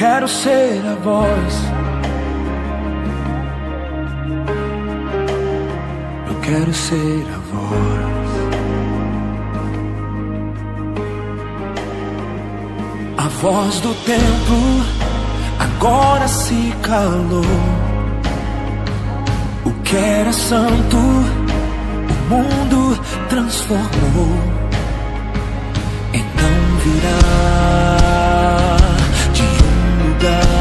Quero ser a voz. Eu quero ser a voz. A voz do tempo agora se calou. O que era santo, o mundo transformou. Então virá de um lugar